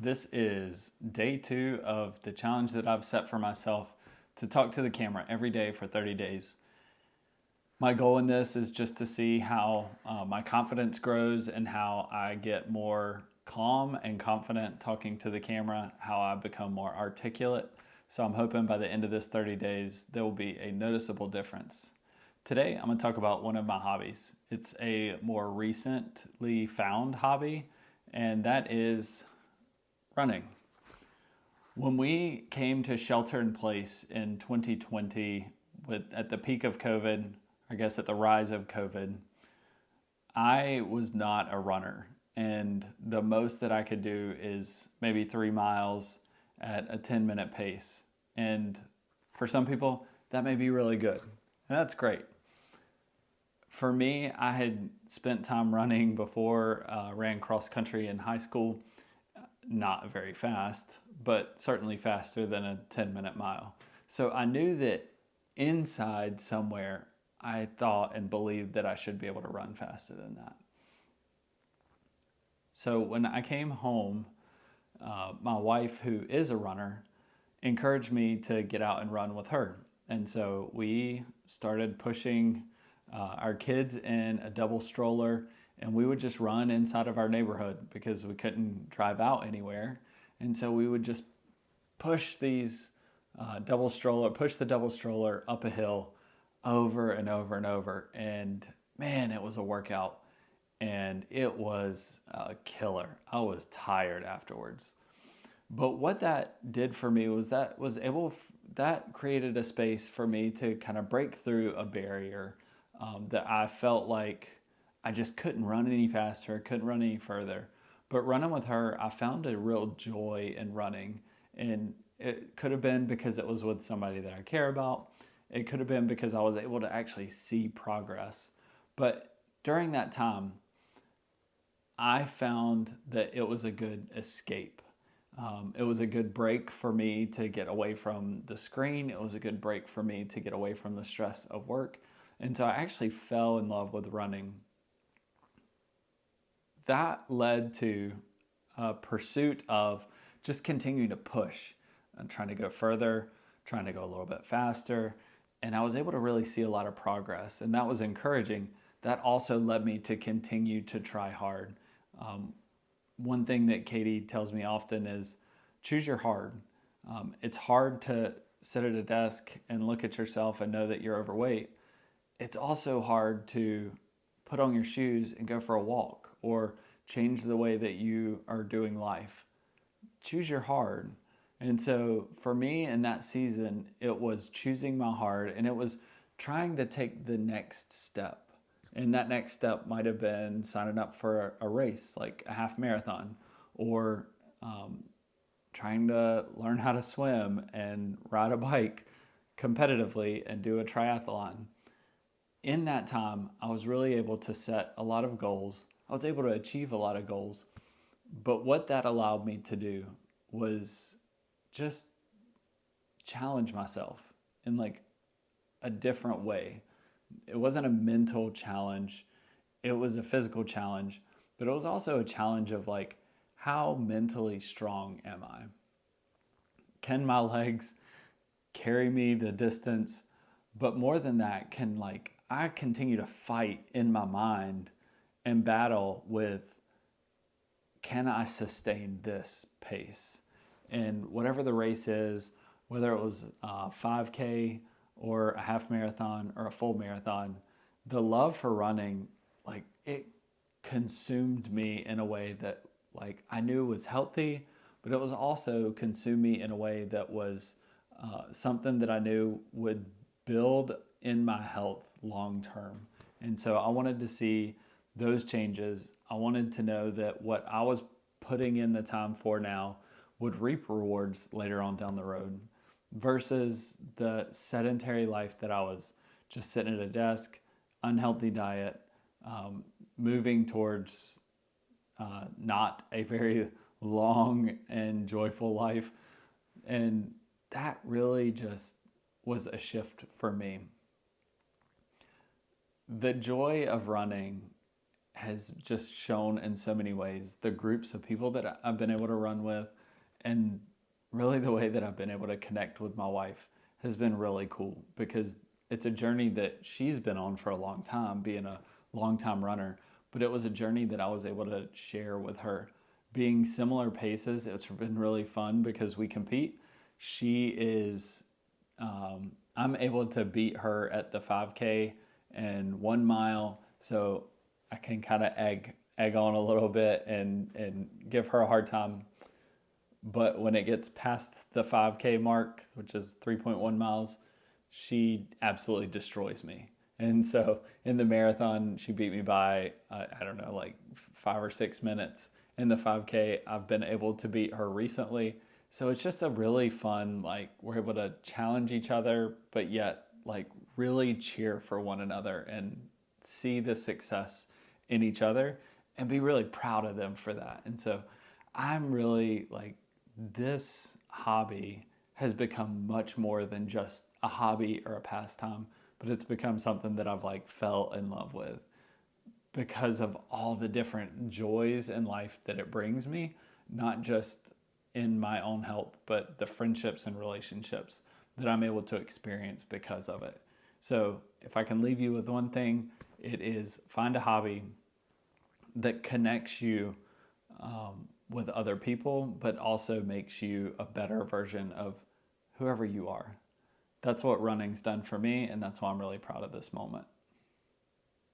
This is day 2 of the challenge that I've set for myself to talk to the camera every day for 30 days. My goal in this is just to see how my confidence grows and how I get more calm and confident talking to the camera, how I become more articulate. So I'm hoping by the end of this 30 days, there will be a noticeable difference. Today, I'm going to talk about one of my hobbies. It's a more recently found hobby, and that is running. When we came to shelter in place in 2020, at the peak of COVID, I guess at the rise of COVID, I was not a runner. And the most that I could do is maybe 3 miles at a 10-minute pace. And for some people, that may be really good. And that's great. For me, I had spent time running before, ran cross country in high school. Not very fast, but certainly faster than a 10-minute mile. So I knew that inside somewhere, I thought and believed that I should be able to run faster than that. So when I came home, my wife, who is a runner, encouraged me to get out and run with her. And so we started pushing our kids in a double stroller, and we would just run inside of our neighborhood because we couldn't drive out anywhere. And so we would just push these push the double stroller up a hill over and over and over. And man, it was a workout, and it was a killer. I was tired afterwards. But what that did for me was that created a space for me to kind of break through a barrier that I felt like I just couldn't run any faster, couldn't run any further. But running with her, I found a real joy in running. And it could have been because it was with somebody that I care about. It could have been because I was able to actually see progress. But during that time, I found that it was a good escape. It was a good break for me to get away from the screen. It was a good break for me to get away from the stress of work. And so I actually fell in love with running. That led to a pursuit of just continuing to push and trying to go further, trying to go a little bit faster. And I was able to really see a lot of progress, and that was encouraging. That also led me to continue to try hard. One thing that Katie tells me often is choose your hard. It's hard to sit at a desk and look at yourself and know that you're overweight. It's also hard to put on your shoes and go for a walk or change the way that you are doing life. Choose your hard. And so for me in that season, it was choosing my hard, and it was trying to take the next step. And that next step might have been signing up for a race, like a half marathon, or trying to learn how to swim and ride a bike competitively and do a triathlon. In that time, I was really able to set a lot of goals. I was able to achieve a lot of goals. But what that allowed me to do was just challenge myself in like a different way. It wasn't a mental challenge. It was a physical challenge, but it was also a challenge of like, how mentally strong am I? Can my legs carry me the distance? But more than that, can like I continue to fight in my mind and battle with, can I sustain this pace? And whatever the race is, whether it was a 5K or a half marathon or a full marathon, the love for running, like it consumed me in a way that like I knew was healthy, but it was also consumed me in a way that was something that I knew would build in my health long term. And so I wanted to see those changes. I wanted to know that what I was putting in the time for now would reap rewards later on down the road versus the sedentary life that I was just sitting at a desk, unhealthy diet, moving towards not a very long and joyful life. And that really just was a shift for me. The joy of running has just shown in so many ways. The groups of people that I've been able to run with, and really the way that I've been able to connect with my wife has been really cool, because it's a journey that she's been on for a long time, being a long time runner, but it was a journey that I was able to share with her. Being similar paces, it's been really fun because we compete. She is, I'm able to beat her at the 5K and 1 mile, so I can kind of egg on a little bit and give her a hard time. But when it gets past the 5K mark, which is 3.1 miles, she absolutely destroys me. And so in the marathon, she beat me by, I don't know, like 5 or 6 minutes. In the 5K, I've been able to beat her recently. So it's just a really fun, like, we're able to challenge each other, but yet, like, really cheer for one another and see the success in each other and be really proud of them for that. And so I'm really like, this hobby has become much more than just a hobby or a pastime, but it's become something that I've like fell in love with because of all the different joys in life that it brings me, not just in my own health, but the friendships and relationships that I'm able to experience because of it. So if I can leave you with one thing, it is find a hobby that connects you with other people, but also makes you a better version of whoever you are. That's what running's done for me, and that's why I'm really proud of this moment.